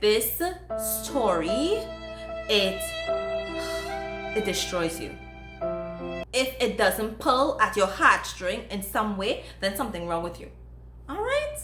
This story, it destroys you. If it doesn't pull at your heartstring in some way, then something wrong with you. All right?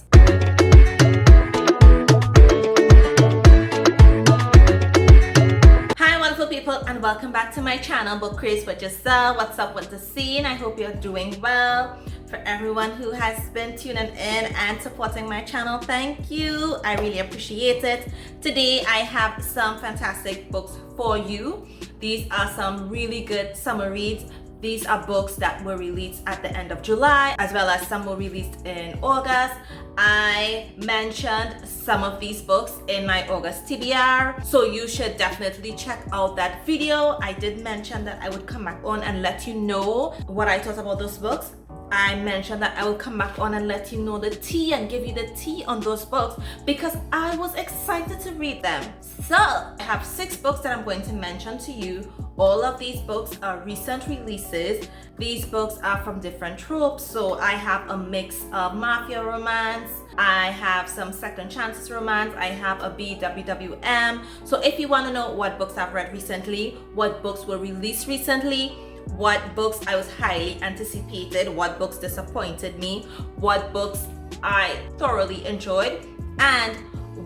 Hi wonderful people, and welcome back to my channel, Bookkraves with Yourself. What's up with the scene? I hope you're doing well. For everyone who has been tuning in and supporting my channel, thank you. I really appreciate it. Today I have some fantastic books for you. These are some really good summer reads. These are books that were released at the end of July, as well as some were released in August. I mentioned some of these books in my August TBR, so you should definitely check out that video. I did mention that I would come back on and let you know what I thought about those books. I mentioned that I will come back on and let you know the tea and give you the tea on those books because I was excited to read them. So I have 6 books that I'm going to mention to you. All of these books are recent releases. These books are from different tropes. So I have a mix of Mafia romance. I have some second chances romance. I have a BWWM. So if you want to know what books I've read recently, what books were released recently, what books I was highly anticipated, what books disappointed me, what books I thoroughly enjoyed, and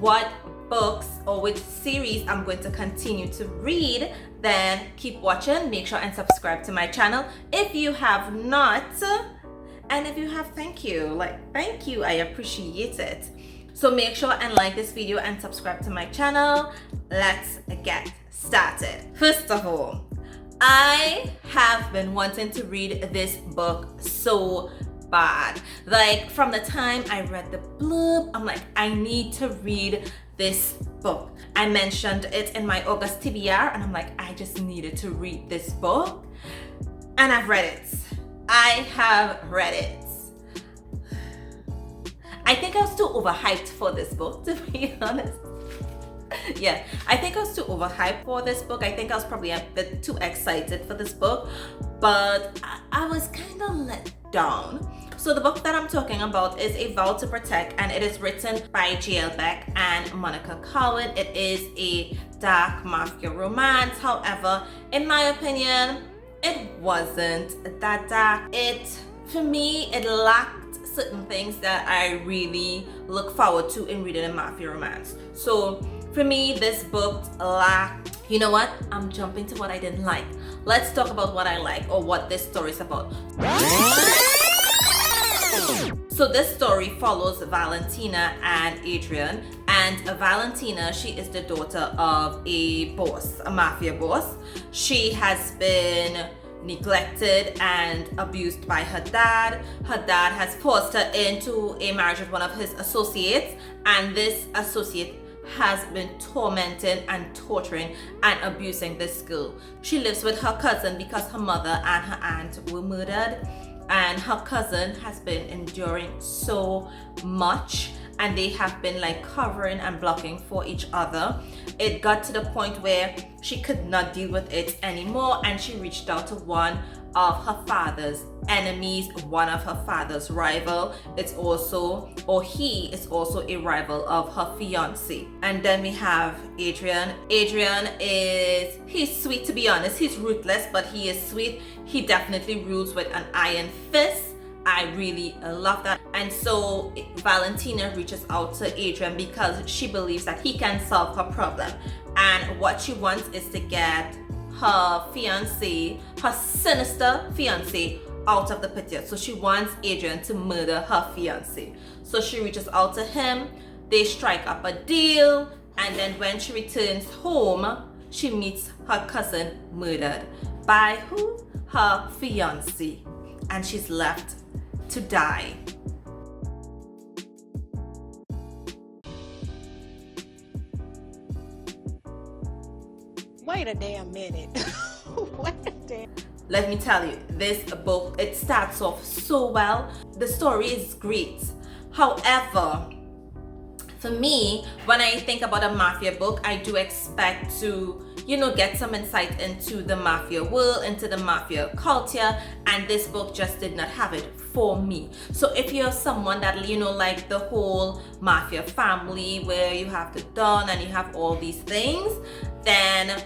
what books or which series I'm going to continue to read, then keep watching. Make sure and subscribe to my channel if you have not, and if you have, thank you. Thank you, I appreciate it. So make sure and like this video and subscribe to my channel. Let's get started. First of all, I have been wanting to read this book so bad. From the time I read the blurb, I'm like, I need to read this book. I mentioned it in my August TBR and I'm like, I just needed to read this book. And I've read it. I have read it. I think I was too overhyped for this book, to be honest. Yeah, I think I was too overhyped for this book. I think I was probably a bit too excited for this book, but I was kind of let down. So the book that I'm talking about is A Vow to Protect, and it is written by J.L. Beck and Monica Cowan. It is a dark mafia romance. However, in my opinion, it wasn't that dark. For me, it lacked certain things that I really look forward to in reading a mafia romance. So for me, this book lacked, you know what? I'm jumping to what I didn't like. Let's talk about what I like or what this story is about. So this story follows Valentina and Adrian. And Valentina, she is the daughter of a boss, a mafia boss. She has been neglected and abused by her dad. Her dad has forced her into a marriage with one of his associates, and this associate has been tormenting and torturing and abusing this girl. She lives with her cousin because her mother and her aunt were murdered, and her cousin has been enduring so much, and they have been covering and blocking for each other. It got to the point where she could not deal with it anymore, and she reached out to one of her father's enemies, one of her father's rival. He is also a rival of her fiance. And then we have Adrian. He's sweet, to be honest. He's ruthless, but he is sweet. He definitely rules with an iron fist. I really love that. And so Valentina reaches out to Adrian because she believes that he can solve her problem. And what she wants is to get her fiancé, her sinister fiancé, out of the picture. So she wants Adrian to murder her fiancé. So she reaches out to him, they strike up a deal, and then when she returns home, she meets her cousin murdered by who? Her fiancé. And she's left to die. Wait a damn minute. Wait a damn. Let me tell you, this book, it starts off so well. The story is great. However, For me, when I think about a Mafia book, I do expect to, get some insight into the Mafia world, into the Mafia culture, and this book just did not have it for me. So if you're someone that, like the whole Mafia family where you have the Don and you have all these things, then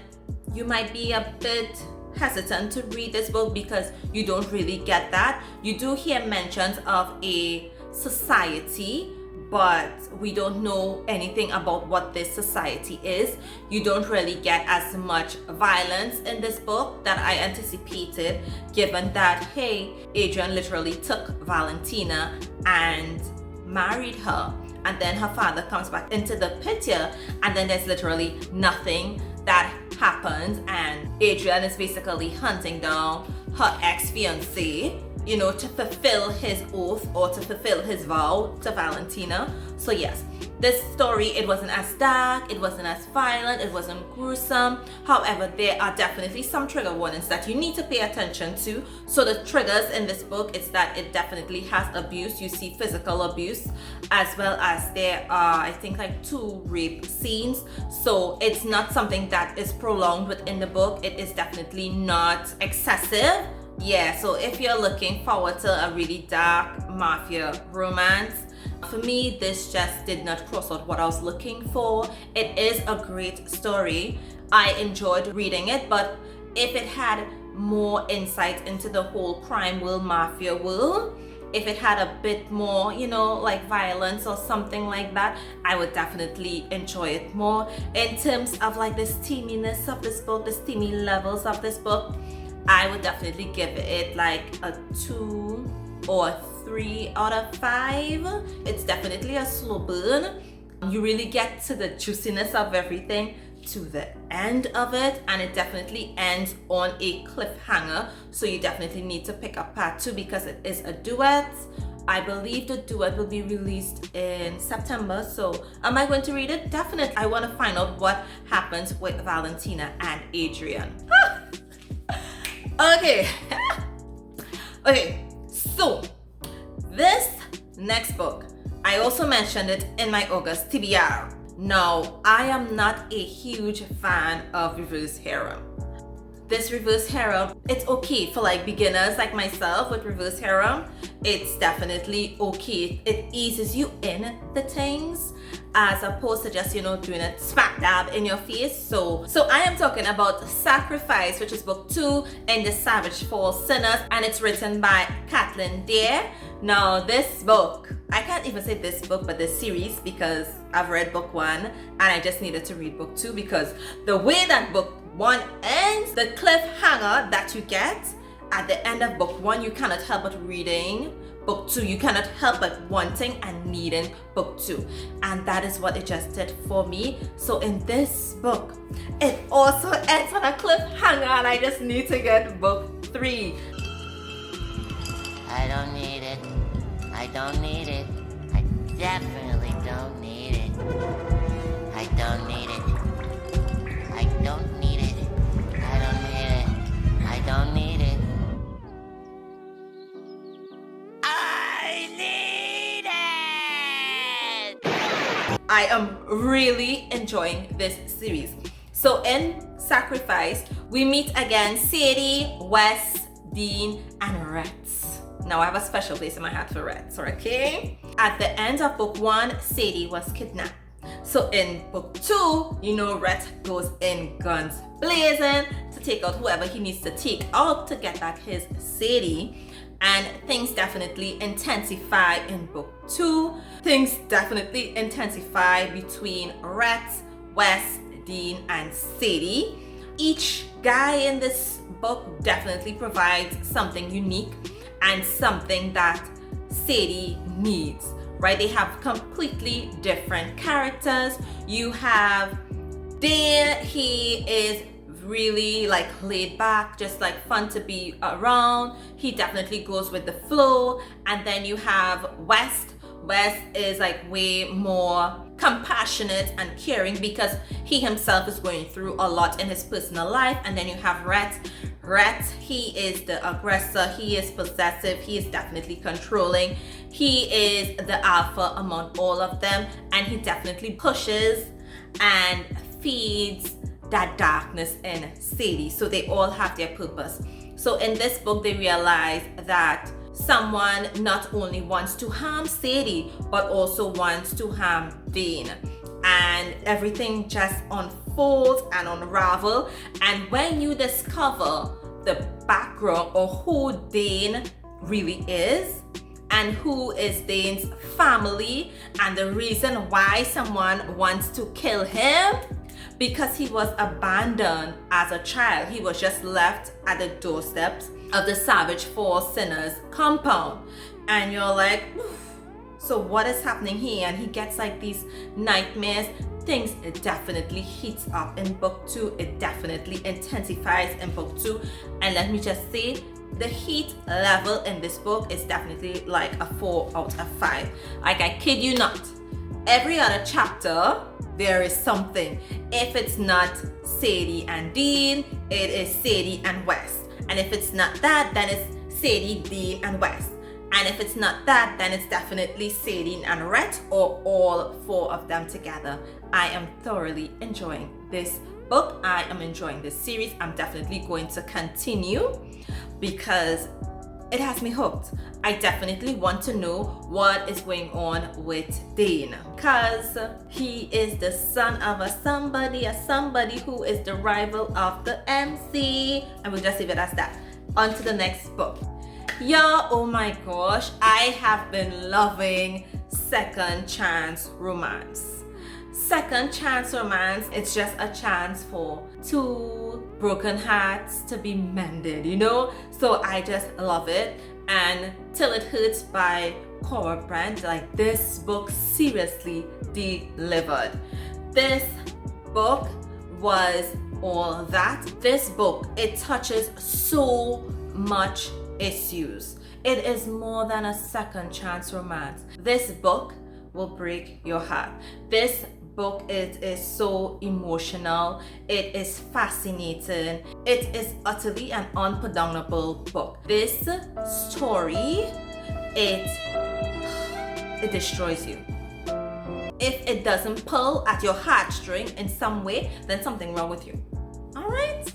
you might be a bit hesitant to read this book because you don't really get that. You do hear mentions of a society, but we don't know anything about what this society is. You don't really get as much violence in this book that I anticipated, given that, hey, Adrian literally took Valentina and married her, and then her father comes back into the picture, and then there's literally nothing that happens, and Adrian is basically hunting down her ex-fiancé, to fulfill his oath or to fulfill his vow to Valentina. So yes, this story, it wasn't as dark, it wasn't as violent, it wasn't gruesome. However, there are definitely some trigger warnings that you need to pay attention to. So the triggers in this book is that it definitely has abuse. You see physical abuse, as well as there are, I think, like 2 rape scenes. So it's not something that is prolonged within the book. It is definitely not excessive. Yeah, so if you're looking forward to a really dark Mafia romance, for me, this just did not cross out what I was looking for. It is a great story. I enjoyed reading it, but if it had more insight into the whole crime world, Mafia world, if it had a bit more, like violence or something like that, I would definitely enjoy it more. In terms of like the steaminess of this book, the steamy levels of this book, I would definitely give it like a 2 or 3 out of 5. It's definitely a slow burn. You really get to the juiciness of everything to the end of it, and it definitely ends on a cliffhanger. So you definitely need to pick up part 2 because it is a duet. I believe the duet will be released in September. So am I going to read it? Definitely. I want to find out what happens with Valentina and Adrian. Okay. Okay, so this next book, I also mentioned it in my August TBR. Now, I am not a huge fan of reverse harem. This reverse harem, it's okay for like beginners like myself with reverse harem. It's definitely okay. It eases you in the things as opposed to just, doing it smack dab in your face. So I am talking about Sacrifice, which is book 2 in the Savage Fall Sinners, and it's written by Kathleen Dare. Now this book, I can't even say this book, but this series, because I've read book 1 and I just needed to read book 2 because the way that book 1 ends, the cliffhanger that you get at the end of book 1, you cannot help but reading book 2. You cannot help but wanting and needing book 2. And that is what it just did for me. So in this book, it also ends on a cliffhanger and I just need to get book 3. I don't need it. I don't need it. I definitely don't need it. I don't need it. I don't need it. I don't need it. I don't need it. I need it! I am really enjoying this series. So in Sacrifice, we meet again Sadie, Wes, Dean, and Rhett. Now I have a special place in my heart for Rhett, okay? At the end of book 1, Sadie was kidnapped. So in book 2, Rhett goes in guns blazing to take out whoever he needs to take out to get back his Sadie. And things definitely intensify in book 2. Things definitely intensify between Rhett, Wes, Dean, and Sadie. Each guy in this book definitely provides something unique and something that Sadie needs, right? They have completely different characters. You have Dean, he is really like laid back, just like fun to be around. He definitely goes with the flow. And then you have Wes. Wes is like way more compassionate and caring because he himself is going through a lot in his personal life. And then you have Rhett. Rhett, he is the aggressor, he is possessive, he is definitely controlling. He is the alpha among all of them, and he definitely pushes and feeds that darkness in Sadie. So they all have their purpose. So in this book, they realize that someone not only wants to harm Sadie, but also wants to harm Dane. And everything just unfolds and unravels. And when you discover the background or who Dane really is, and who is Dane's family, and the reason why someone wants to kill him, because he was abandoned as a child. He was just left at the doorsteps of the Savage Four Sinners compound. And you're like, oof. So what is happening here? And he gets like these nightmares. Things, it definitely heats up in book 2. It definitely intensifies in book 2. And let me just say, the heat level in this book is definitely like a 4 out of 5. Like, I kid you not. Every other chapter, there is something. If it's not Sadie and Dean, it is Sadie and West. And if it's not that, then it's Sadie, Dean, and West. And if it's not that, then it's definitely Sadie and Rhett, or all 4 of them together. I am thoroughly enjoying this book. I am enjoying this series. I'm definitely going to continue because it has me hooked. I definitely want to know what is going on with Dane, because he is the son of a somebody who is the rival of the MC. And we'll just leave it as that. On to the next book. Y'all, oh my gosh, I have been loving second chance romance. Second chance romance, it's just a chance for 2 broken hearts to be mended, you know? So I just love it. And Till It Hurts by Cora Brand, like, this book seriously delivered. This book was all that. This book, it touches so much issues. It is more than a second chance romance. This book will break your heart. This book is so emotional. It is fascinating. It is utterly an unpardonable book. This story, it destroys you. If it doesn't pull at your heartstring in some way, then something wrong with you. All right?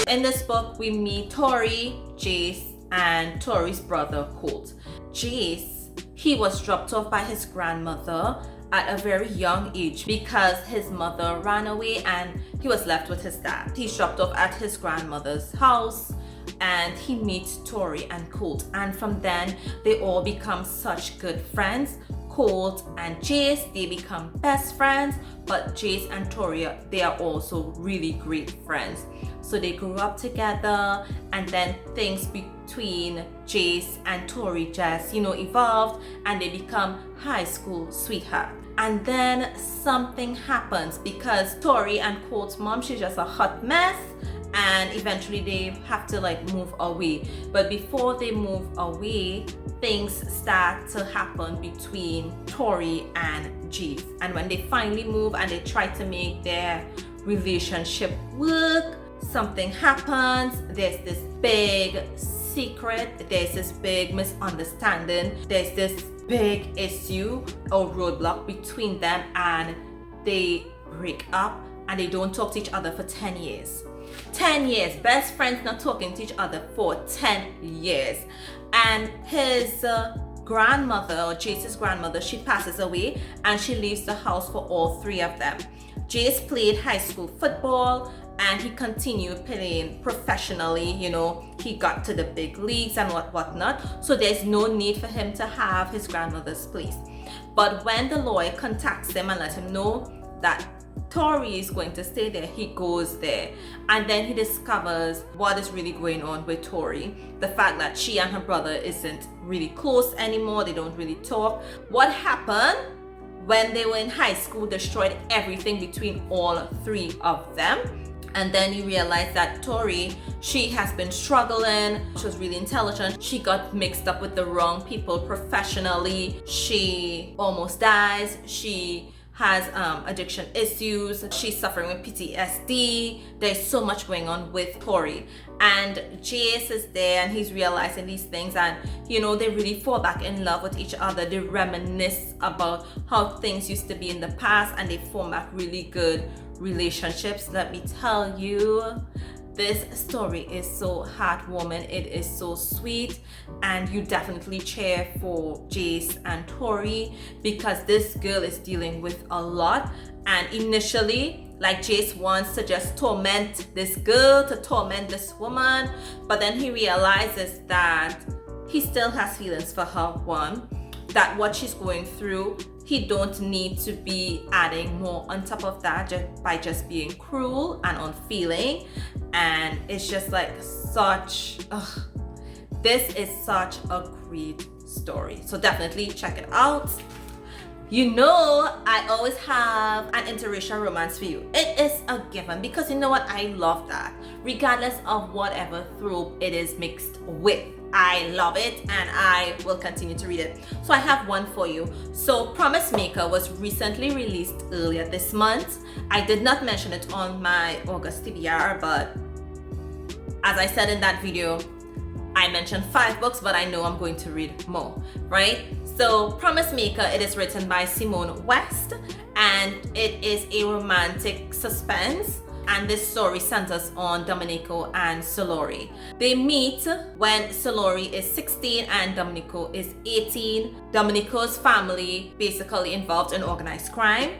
In this book, we meet Tori, Jace, and Tori's brother, Colt. Jace, he was dropped off by his grandmother at a very young age because his mother ran away and he was left with his dad. He's dropped off at his grandmother's house and he meets Tori and Colt. And from then, they all become such good friends. Colt and Jace, they become best friends, but Jace and Tori, they are also really great friends. So they grew up together, and then things between Jace and Tori just, evolved, and they become high school sweethearts. And then something happens because Tori and Colt's mom, she's just a hot mess, and eventually they have to move away. But before they move away, things start to happen between Tori and Jace. And when they finally move and they try to make their relationship work, something happens. There's this big secret, there's this big misunderstanding, there's this big issue or roadblock between them, and they break up and they don't talk to each other for 10 years. 10 years, best friends not talking to each other for 10 years. And his grandmother, or Jace's grandmother, she passes away and she leaves the house for all 3 of them. Jace played high school football and he continued playing professionally. He got to the big leagues and whatnot. So there's no need for him to have his grandmother's place. But when the lawyer contacts him and let him know that Tori is going to stay there, he goes there. And then he discovers what is really going on with Tori. The fact that she and her brother isn't really close anymore. They don't really talk. What happened when they were in high school destroyed everything between all 3 of them. And then you realize that Tori, she has been struggling. She was really intelligent. She got mixed up with the wrong people professionally. She almost dies. She has addiction issues. She's suffering with PTSD. There's so much going on with Tori, and Jace is there and he's realizing these things, and you know, they really fall back in love with each other. They reminisce about how things used to be in the past, and they form back really good relationships. Let me tell you, this story is so heartwarming. It is so sweet, and you definitely cheer for Jace and Tori because this girl is dealing with a lot. And initially, like, Jace wants to just torment this girl, to torment this woman, but then he realizes that he still has feelings for her. One, that what she's going through, he don't need to be adding more on top of that by just being cruel and unfeeling. And it's just like this is such a great story. So definitely check it out. You know, I always have an interracial romance for you. It is a given because you know what? I love that. Regardless of whatever trope it is mixed with, I love it and I will continue to read it. So I have one for you. So Promise Maker was recently released earlier this month. I did not mention it on my August TBR, but as I said in that video, I mentioned 5 books, but I know I'm going to read more, right? So Promise Maker, it is written by Simone West, and it is a romantic suspense. And this story centers on Domenico and Solori. They meet when Solori is 16 and Domenico is 18. Domenico's family basically involved in organized crime,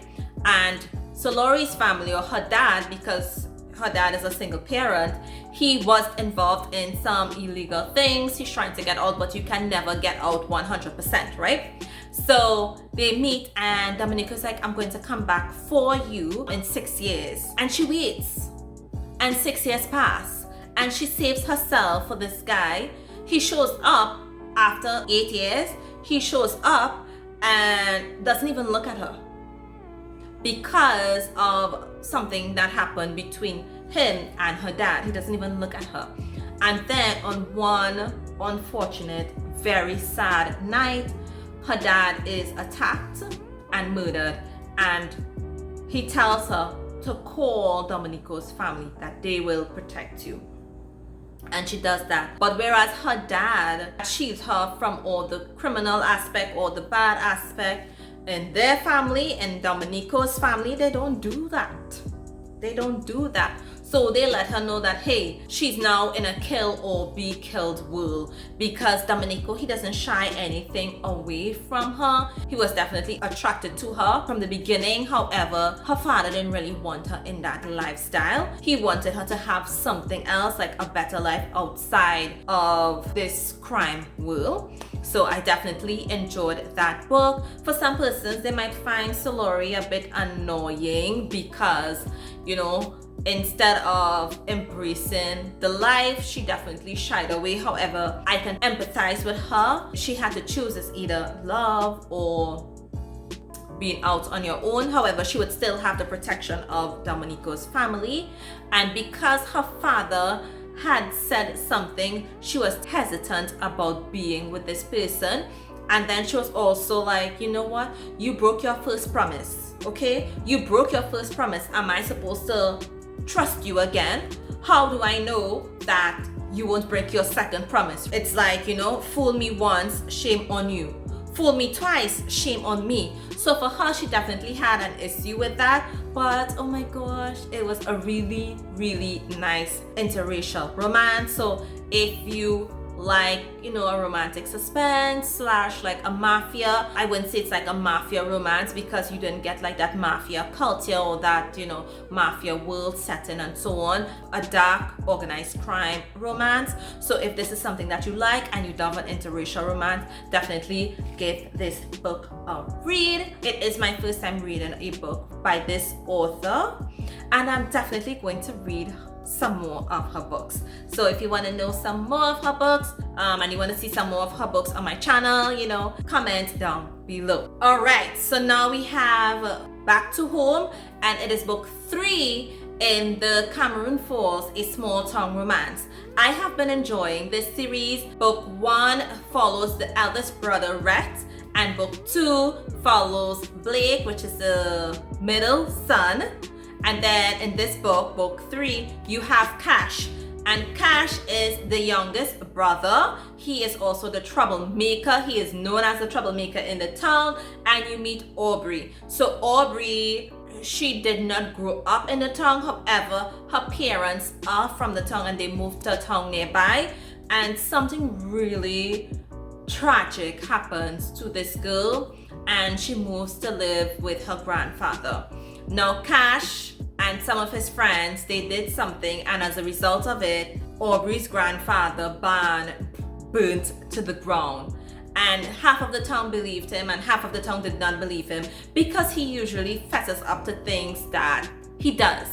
and Solori's family, or her dad, because her dad is a single parent, he was involved in some illegal things. He's trying to get out, but you can never get out 100%, right? So they meet and Domenico's like, I'm going to come back for you in 6 years. And she waits. And 6 years pass. And she saves herself for this guy. He shows up after 8 years. He shows up and doesn't even look at her because of something that happened between him and her dad. He doesn't even look at her. And then on one unfortunate, very sad night, her dad is attacked and murdered, and he tells her to call Domenico's family, that they will protect you. And she does that. But whereas her dad shields her from all the criminal aspect or the bad aspect in their family, in Domenico's family, they don't do that. They don't do that. So they let her know that, hey, she's now in a kill or be killed world, because Domenico, he doesn't shy anything away from her. He was definitely attracted to her from the beginning. However, her father didn't really want her in that lifestyle. He wanted her to have something else, like a better life outside of this crime world. So I definitely enjoyed that book. For some persons, they might find Solori a bit annoying because, you know, instead of embracing the life, she definitely shied away. However, I can empathize with her. She had to choose, it's either love or being out on your own. However, she would still have the protection of Domenico's family. And because her father had said something, she was hesitant about being with this person. And then she was also like, you know what? You broke your first promise, okay? You broke your first promise. Am I supposed to trust you again? How do I know that you won't break your second promise? It's like, you know, fool me once, shame on you. Fool me twice, shame on me. So for her, she definitely had an issue with that. But oh my gosh, it was a really, really nice interracial romance. So if you like, you know, a romantic suspense slash like a mafia, I wouldn't say it's like a mafia romance because you didn't get like that mafia culture or that, you know, mafia world setting and so on. A dark organized crime romance. So if this is something that you like and you love an interracial romance, definitely give this book a read. It is my first time reading a book by this author, and I'm definitely going to read some more of her books. So if you want to know some more of her books and you want to see some more of her books on my channel, you know, comment down below. All right, so now we have Back to Home, and it is book 3 in the Cameroon Falls, a small town romance. I have been enjoying this series. Book 1 follows the eldest brother Rhett And book 2 follows Blake, which is the middle son. And then in this book, book 3, you have Cash. And Cash is the youngest brother. He is also the troublemaker. He is known as the troublemaker in the town. And you meet Aubrey. So Aubrey, she did not grow up in the town. However, her parents are from the town and they moved to a town nearby. And something really tragic happens to this girl. And she moves to live with her grandfather. Now Cash and some of his friends, they did something, and as a result of it, Aubrey's grandfather burnt to the ground. And half of the town believed him and half of the town did not believe him, because he usually fesses up to things that he does.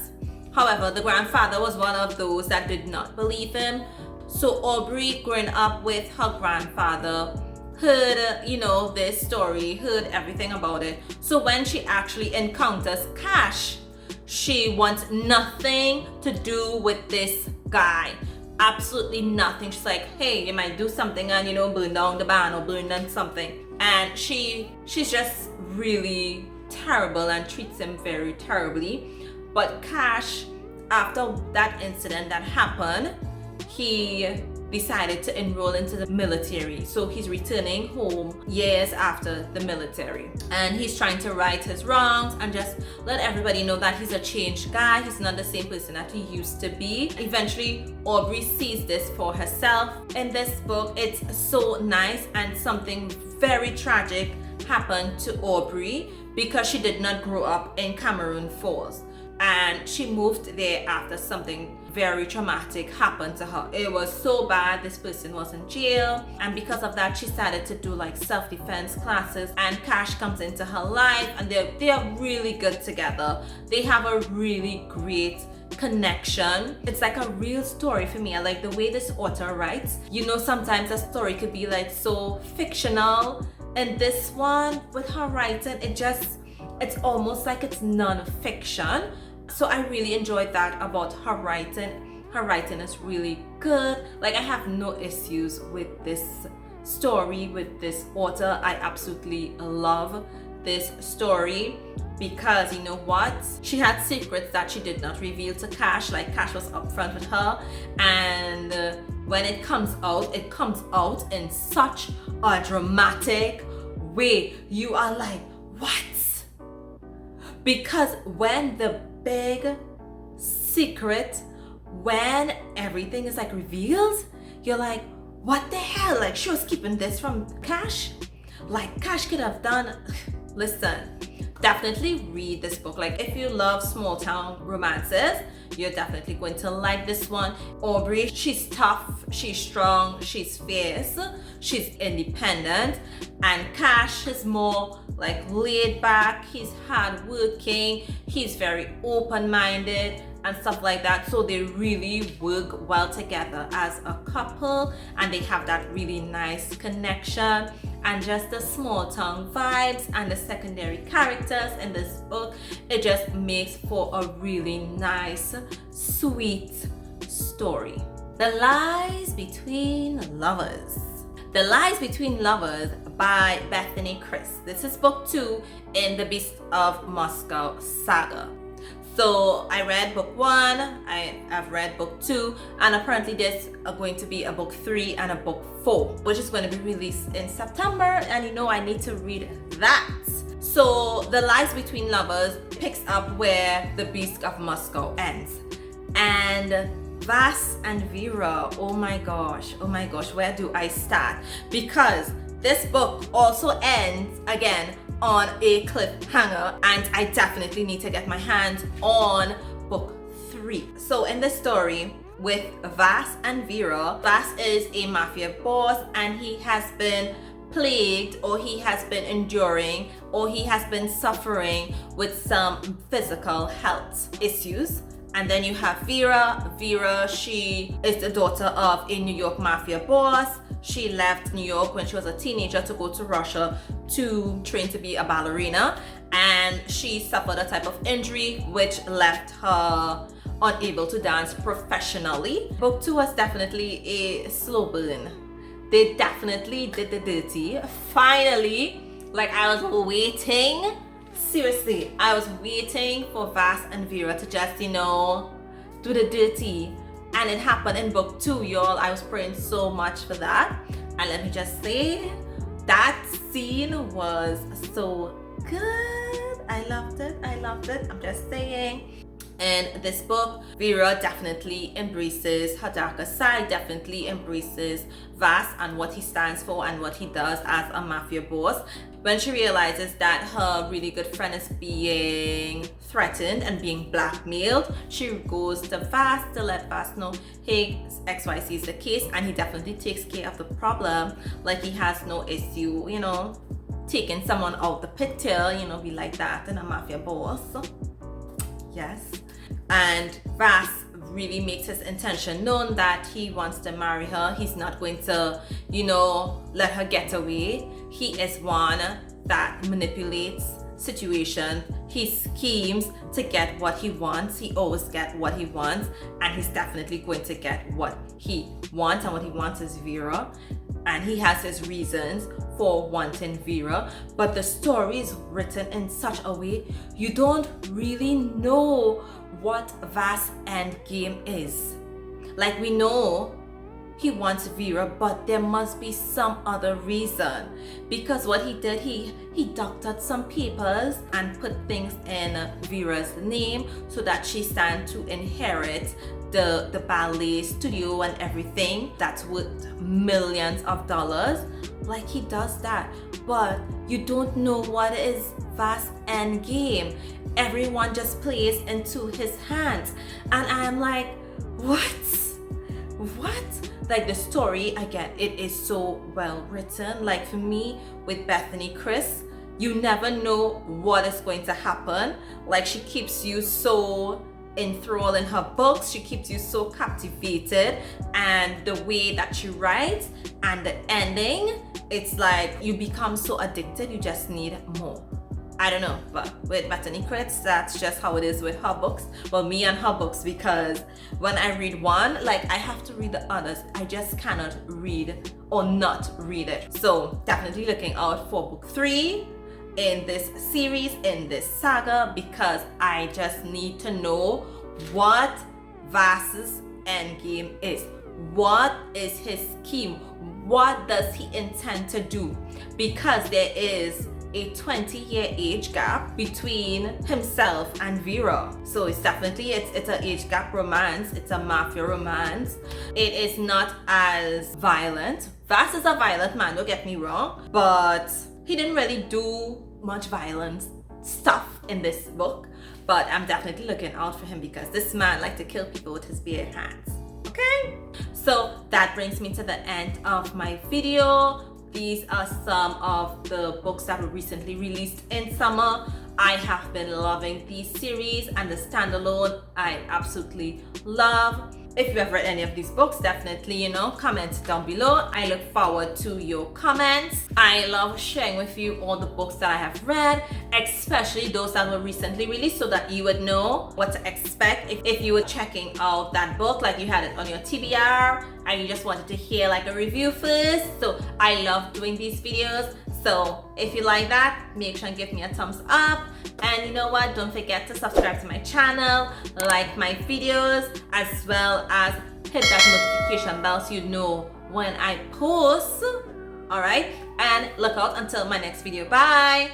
However, the grandfather was one of those that did not believe him. So Aubrey, growing up with her grandfather, heard, this story, heard everything about it. So when she actually encounters Cash, she wants nothing to do with this guy. Absolutely nothing. She's like, hey, you might do something and, burn down the barn or burn down something. And she's just really terrible and treats him very terribly. But Cash, after that incident that happened, he decided to enroll into the military. So he's returning home years after the military. And he's trying to right his wrongs and just let everybody know that he's a changed guy. He's not the same person that he used to be. Eventually, Aubrey sees this for herself. In this book, it's so nice, and something very tragic happened to Aubrey because she did not grow up in Cameroon Falls. And she moved there after something very traumatic happened to her. It was so bad. This person was in jail, and because of that, she started to do like self-defense classes. And Cash comes into her life, and they're really good together. They have a really great connection. It's like a real story for me. I like the way this author writes. Sometimes a story could be like so fictional, and this one, with her writing, it's almost like it's non-fiction. So I really enjoyed that about her writing. Her writing is really good. Like, I have no issues with this story, with this author. I absolutely love this story because, you know what? She had secrets that she did not reveal to Cash. Like, Cash was upfront with her, and when it comes out in such a dramatic way. You are like, what? Because when the big secret, when everything is like revealed, you're like, what the hell? Like, she was keeping this from Cash? Like, Cash could have done. Listen, definitely read this book. Like, if you love small town romances, you're definitely going to like this one. Aubrey, she's tough, she's strong, she's fierce, she's independent. And Cash is more like laid back, he's hardworking, he's very open-minded and stuff like that. So they really work well together as a couple, and they have that really nice connection. And just the small town vibes and the secondary characters in this book, it just makes for a really nice, sweet story. The Lies Between Lovers. The Lies Between Lovers by Bethany Chris. This is book 2 in the Beast of Moscow saga. So I read book 1, I've read book 2, and apparently there's going to be a book 3 and a book 4, which is going to be released in September, and I need to read that. So The Lies Between Lovers picks up where the Beast of Moscow ends. And Vas and Vera, oh my gosh, where do I start? Because this book also ends again on a cliffhanger, and I definitely need to get my hands on book 3. So in this story with Vas and Vera, Vas is a mafia boss, and he has been plagued, or he has been enduring, or he has been suffering with some physical health issues. And then you have Vera. Vera, she is the daughter of a New York mafia boss. She left New York when she was a teenager to go to Russia to train to be a ballerina, and she suffered a type of injury which left her unable to dance professionally. Book 2 was definitely a slow burn. They definitely did the dirty. Finally, Like I was waiting, seriously, I was waiting for Vas and Vera to just, you know, do the dirty. And it happened in book 2, y'all. I was praying so much for that. And let me just say, that scene was so good. I loved it. I loved it. I'm just saying. In this book, Vera definitely embraces her darker side, definitely embraces Vas and what he stands for and what he does as a mafia boss. When she realizes that her really good friend is being threatened and being blackmailed, she goes to Vas to let Vas know, hey, XYZ is the case, and he definitely takes care of the problem. Like he has no issue, you know, taking someone out the picture, you know, be like that in a mafia boss. Yes. And Vas really makes his intention known that he wants to marry her. He's not going to, you know, let her get away. He is one that manipulates situation. He schemes to get what he wants. He always gets what he wants, and he's definitely going to get what he wants, and what he wants is Vera. And he has his reasons for wanting Vera, but the story is written in such a way you don't really know what Vas' end game is. Like, we know he wants Vera, but there must be some other reason, because what he did, he doctored some papers and put things in Vera's name so that she stands to inherit the ballet studio and everything that's worth millions of dollars. Like, he does that, but you don't know what is Vas' end game. Everyone just plays into his hands, and I'm like, what? Like, the story, again, it is so well written. Like, for me, with Bethany Chris, you never know what is going to happen. Like, she keeps you so enthralled in her books, she keeps you so captivated, and the way that she writes and the ending, it's like you become so addicted, you just need more. I don't know, but with Bethany Chris, that's just how it is with her books. Well, me and her books, because when I read one, like, I have to read the others. I just cannot read or not read it. So definitely looking out for book 3 in this series, in this saga, because I just need to know what Vas's endgame is. What is his scheme? What does he intend to do? Because there is a 20-year age gap between himself and Vera. So it's definitely, it's an age gap romance. It's a mafia romance. It is not as violent. Vas is a violent man, don't get me wrong, but he didn't really do much violent stuff in this book. But I'm definitely looking out for him, because this man likes to kill people with his bare hands. Okay? So that brings me to the end of my video. These are some of the books that were recently released in summer. I have been loving these series, and the standalone I absolutely love. If you have read any of these books, definitely, you know, comment down below. I look forward to your comments. I love sharing with you all the books that I have read, especially those that were recently released, so that you would know what to expect if you were checking out that book, like you had it on your TBR and you just wanted to hear like a review first. So I love doing these videos. So if you like that, make sure and give me a thumbs up. And you know what? Don't forget to subscribe to my channel, like my videos, as well as hit that notification bell so you know when I post. All right? And look out until my next video. Bye!